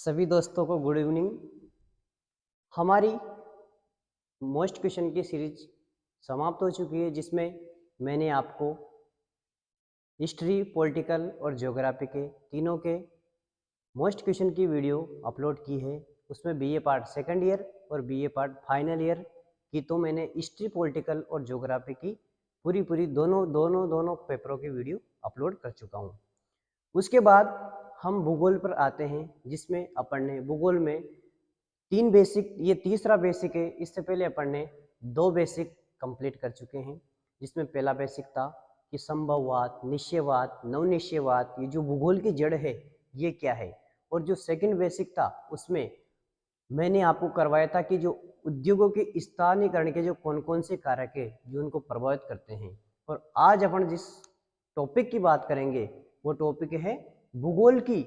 सभी दोस्तों को गुड इवनिंग। हमारी मोस्ट क्वेश्चन की सीरीज समाप्त हो चुकी है, जिसमें मैंने आपको हिस्ट्री, पॉलिटिकल और ज्योग्राफी के तीनों के मोस्ट क्वेश्चन की वीडियो अपलोड की है। उसमें बीए पार्ट सेकंड ईयर और बीए पार्ट फाइनल ईयर की तो मैंने हिस्ट्री, पॉलिटिकल और ज्योग्राफी की पूरी दोनों पेपरों की वीडियो अपलोड कर चुका हूँ। उसके बाद हम भूगोल पर आते हैं, जिसमें अपन ने भूगोल में तीन बेसिक, ये तीसरा बेसिक है। इससे पहले अपन ने दो बेसिक कंप्लीट कर चुके हैं, जिसमें पहला बेसिक था कि संभववाद, निश्चयवाद, नवनिश्चयवाद, ये जो भूगोल की जड़ है ये क्या है। और जो सेकंड बेसिक था उसमें मैंने आपको करवाया था कि जो उद्योगों के स्थानीयकरण के जो कौन कौन से कारक है जो उनको प्रभावित करते हैं। और आज अपन जिस टॉपिक की बात करेंगे वो टॉपिक है भूगोल की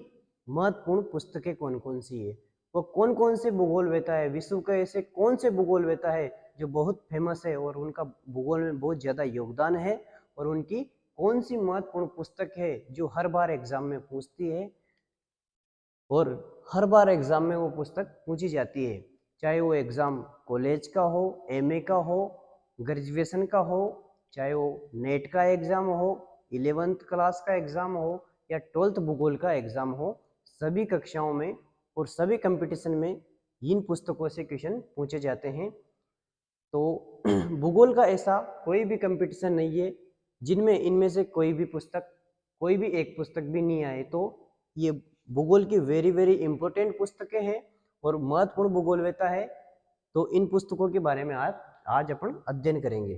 महत्वपूर्ण पुस्तकें कौन कौन सी है। वो कौन कौन से भूगोल वेता है, विश्व के ऐसे कौन से भूगोल वेता है जो बहुत फेमस है और उनका भूगोल में बहुत ज़्यादा योगदान है, और उनकी कौन सी महत्वपूर्ण पुस्तक है जो हर बार एग्जाम में पूछती है और हर बार एग्जाम में वो पुस्तक पूछी जाती है। चाहे वो एग्जाम कॉलेज का हो, एमए का हो, ग्रेजुएशन का हो, चाहे वो नेट का एग्जाम हो, 11th क्लास का एग्जाम हो या 12th भूगोल का एग्जाम हो, सभी कक्षाओं में और सभी कंपटीशन में इन पुस्तकों से क्वेश्चन पूछे जाते हैं। तो भूगोल का ऐसा कोई भी कंपटीशन नहीं है जिनमें इनमें से कोई भी पुस्तक, कोई भी एक पुस्तक भी नहीं आए। तो ये भूगोल की वेरी इंपॉर्टेंट पुस्तकें हैं और महत्वपूर्ण भूगोल वेता है। तो इन पुस्तकों के बारे में आज अपन अध्ययन करेंगे।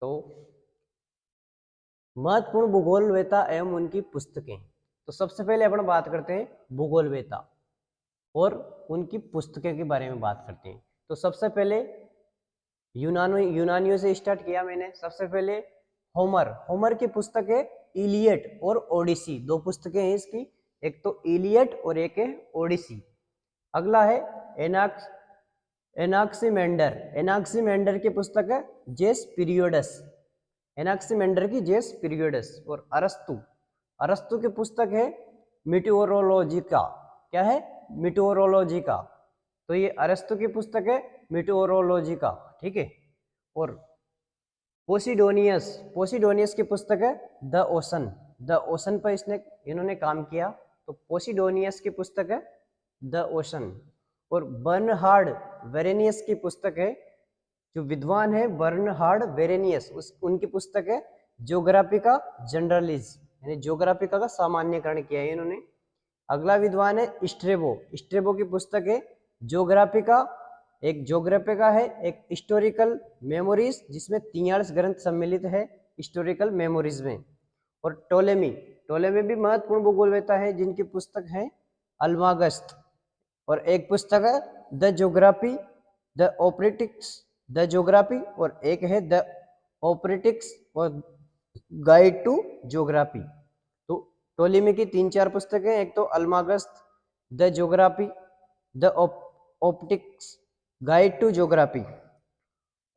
तो महत्वपूर्ण भूगोल वेता एवं उनकी पुस्तकें। तो सबसे पहले अपन बात करते हैं भूगोल वेता और उनकी पुस्तकें के बारे में बात करते हैं। तो सबसे पहले यूनानियों से स्टार्ट किया मैंने। सबसे पहले होमर की पुस्तक है इलियड और ओडिसी। दो पुस्तकें हैं इसकी, एक तो इलियड और एक है ओडिसी। अगला है एनाक्सीमेंडर की पुस्तक है जेस पीरियोडस, एनाक्सीमेंडर की जेस पीरियोडस। और अरस्तु की पुस्तक है मीटियोरोलॉजिका। क्या है? मीटियोरोलॉजिका। तो ये अरस्तु की पुस्तक है मीटियोरोलॉजिका, ठीक है। और पोसिडोनियस की पुस्तक है द ओशन पर इन्होंने काम किया। तो पोसिडोनियस की पुस्तक है द ओशन। और बर्नहार्ड वेरेनियस की पुस्तक है, जो विद्वान है बर्नहार्ड वेरेनियस, उनकी पुस्तक है ज्योग्राफिका जनरलिज, यानी ज्योग्राफिका का सामान्यकरण किया है इन्होंने। अगला विद्वान है स्ट्रेबो की पुस्तक है ज्योग्राफिका। एक ज्योग्राफिका है, एक हिस्टोरिकल मेमोरीज, जिसमें 43 ग्रंथ सम्मिलित है हिस्टोरिकल मेमोरीज में। और टोलेमी भी महत्वपूर्ण भूगोल वेता है, जिनकी पुस्तक है अल्मागस्त। और एक पुस्तक है द ज्योग्राफी द ज्योग्राफी, और एक है द ऑपरेटिक्स और गाइड टू ज्योग्राफी। तो टोलेमी की 3-4 पुस्तकें, एक तो Almagest, the geography, the optics, guide to geography.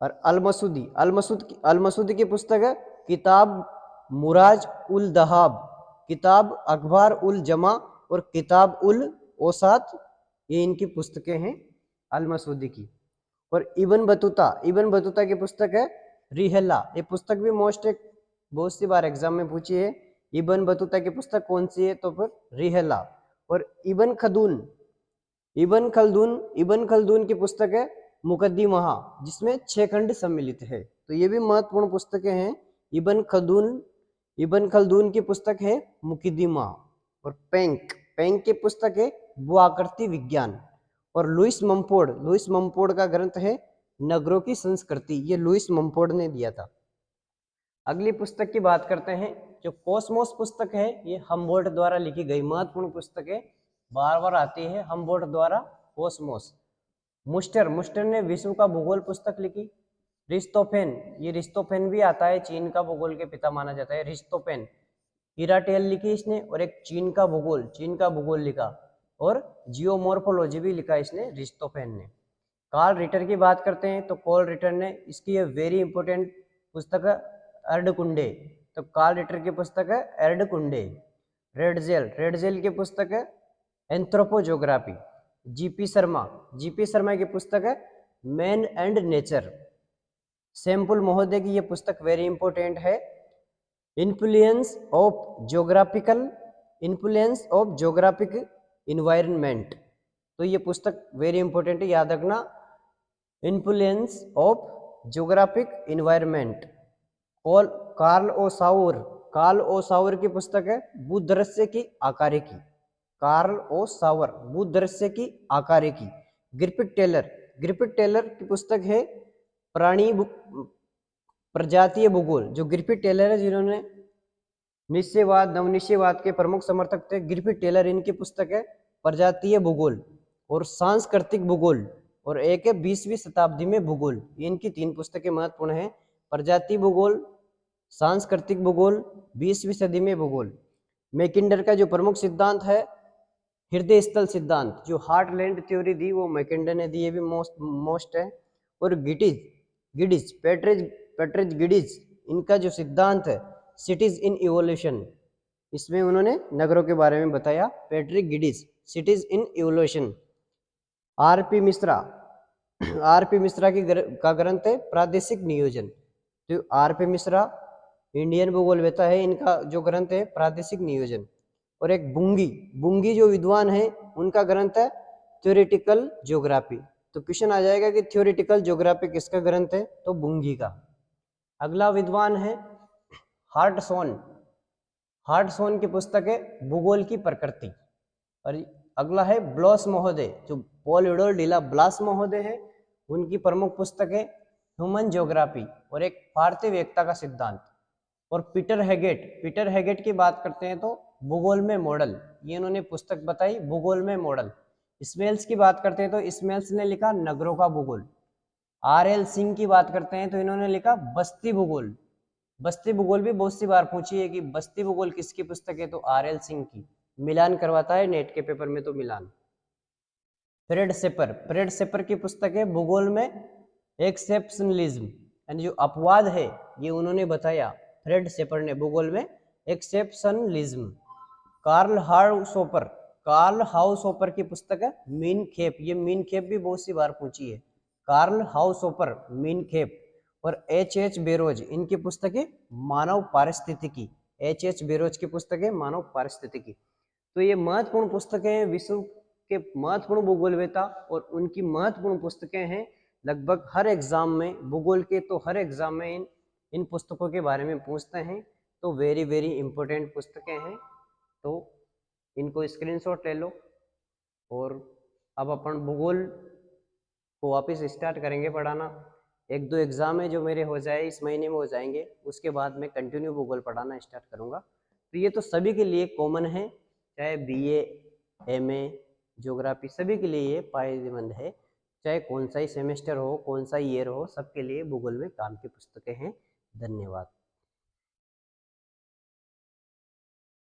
और अलमसूदी की पुस्तक है किताब मुराज उल दहाब, किताब अखबार उल जमा और किताब उल औसात। ये इनकी पुस्तकें हैं अलमसूदी की। और इब्न बतूता की पुस्तक है रिहला। ये पुस्तक भी बहुत सी बार एग्जाम में पूछी है। इब्न बतूता की पुस्तक कौन सी है? तो फिर रिहला। और इब्न खलदून की पुस्तक है मुकद्दिमहा, जिसमें 6 खंड सम्मिलित है। तो ये भी महत्वपूर्ण पुस्तकें हैं। इब्न खलदून की पुस्तक है मुकद्दिमा। और पेंक की पुस्तक है भूआकृति विज्ञान। और लुइस मम्फोर्ड का ग्रंथ है नगरों की संस्कृति, ये लुइस मम्फोर्ड ने दिया था। अगली पुस्तक की बात करते हैं, जो कॉस्मोस पुस्तक है, ये हम्बोल्ट द्वारा लिखी गई महत्वपूर्ण पुस्तक है, बार बार आती है हम्बोल्ट द्वारा। कॉस्मोस। मुस्टर ने विश्व का भूगोल पुस्तक लिखी। रिस्तोफेन भी आता है, चीन का भूगोल के पिता माना जाता है रिस्तोफेन। इराटेल लिखी इसने, और एक चीन का भूगोल लिखा। और जियोमॉर्फोलॉजी भी लिखा इसने रिस्तोफेन ने। कार्ल रिटर की बात करते हैं, तो कार्ल रिटर ने इसकी ये वेरी इंपॉर्टेंट पुस्तक है एर्डकुंडे। तो कार्ल रिटर की पुस्तक है एर्डकुंडे। रेड जेल की पुस्तक है एंथ्रोपोजोग्राफी। जीपी शर्मा की पुस्तक है मैन एंड नेचर। सैम्पुल महोदय की ये पुस्तक वेरी इंपॉर्टेंट है, इन्फ्लुएंस ऑफ जोग्राफिक इन्वायरमेंट। तो ये पुस्तक वेरी इंपॉर्टेंट है, याद रखना, इन्फ्लुएंस ऑफ जोग्राफिक इन्वायरमेंट। और कार्ल ओ सावर की पुस्तक है भूदृश्य की आकारिकी। कार्ल ओ सावर, भूदृश्य की आकारिकी। ग्रिफिथ टेलर की पुस्तक है प्रजातीय भूगोल। जो ग्रिफिथ टेलर है, जिन्होंने निश्चयवाद नवनिश्चयवाद के प्रमुख समर्थक थे, ग्रिफिथ टेलर, इनकी पुस्तक है प्रजातीय भूगोल और सांस्कृतिक भूगोल, और एक है 20वीं शताब्दी में भूगोल। इनकी 3 पुस्तकें महत्वपूर्ण हैं, प्रजातीय भूगोल, सांस्कृतिक भूगोल, 20वीं सदी में भूगोल। मैकिंडर का जो प्रमुख सिद्धांत है हृदय स्थल सिद्धांत, जो हार्टलैंड थ्योरी दी वो मैकिंडर ने दी, ये भी मोस्ट है। और पैट्रिज गिडिज, इनका जो सिद्धांत है सिटीज इन इवोल्यूशन, इसमें उन्होंने नगरों के बारे में बताया। Patrick Geddes, cities in evolution. R P Mishra का ग्रंथ है प्रादेशिक नियोजन। तो आरपी मिश्रा इंडियन भूगोलवेता है, इनका जो ग्रंथ है प्रादेशिक नियोजन। और एक बुंगी जो विद्वान है, उनका ग्रंथ है थ्योरेटिकल ज्योग्राफी। तो क्वेश्चन आ जाएगा कि थ्योरेटिकल ज्योग्राफी किसका ग्रंथ है, तो बुंगी का। अगला विद्वान है हार्टसोन की पुस्तक है भूगोल की प्रकृति। और अगला है ब्लॉस महोदय, जो पॉल एडोल्फ डी ला ब्लास महोदय है, उनकी प्रमुख पुस्तक है ह्यूमन ज्योग्राफी और एक भारतीय एकता का सिद्धांत। और पीटर हैगेट की बात करते हैं तो भूगोल में मॉडल, ये इन्होंने पुस्तक बताई भूगोल में मॉडल। स्मेल्स की बात करते हैं तो स्मेल्स ने लिखा नगरों का भूगोल। आरएल सिंह की बात करते हैं तो इन्होंने लिखा बस्ती भूगोल। बस्ती भूगोल भी बहुत सी बार पूछी है कि बस्ती भूगोल किसकी पुस्तक है, तो आरएल सिंह की। मिलान करवाता है नेट के पेपर में, तो मिलान। फ्रेड सेपर की पुस्तक है भूगोल में एक्सेप्शनलिज्म, यानी जो अपवाद है ये उन्होंने बताया, फ्रेड सेपर ने, भूगोल में एक्सेप्शनलिज्म। कार्ल हाउसोपर की पुस्तक है मीन खेप, ये मीन खेप भी बहुत सी बार पूछी है, कार्ल हाउसोपर मीन खेप। और एच बेरोज, इनकी पुस्तक है मानव पारिस्थितिकी। एच बेरोज की पुस्तक है मानव पारिस्थितिकी। तो ये महत्वपूर्ण पुस्तकें हैं, विश्व के महत्वपूर्ण भूगोलवेता, और उनकी महत्वपूर्ण पुस्तकें हैं लगभग हर एग्जाम में, भूगोल के तो हर एग्जाम में इन पुस्तकों के बारे में पूछते हैं। तो वेरी वेरी इंपॉर्टेंट पुस्तकें हैं, तो इनको स्क्रीनशॉट ले लो। और अब अपन भूगोल को वापस स्टार्ट करेंगे पढ़ाना। 1-2 एग्जाम है जो मेरे हो जाए, इस महीने में हो जाएंगे, उसके बाद मैं कंटिन्यू भूगोल पढ़ाना स्टार्ट करूँगा। तो ये तो सभी के लिए कॉमन है, चाहे BA MA ज्योग्राफी, सभी के लिए ये फायदेमंद है, चाहे कौन सा ही सेमेस्टर हो, कौन सा ईयर हो, सबके लिए भूगोल में काम की पुस्तकें हैं। धन्यवाद।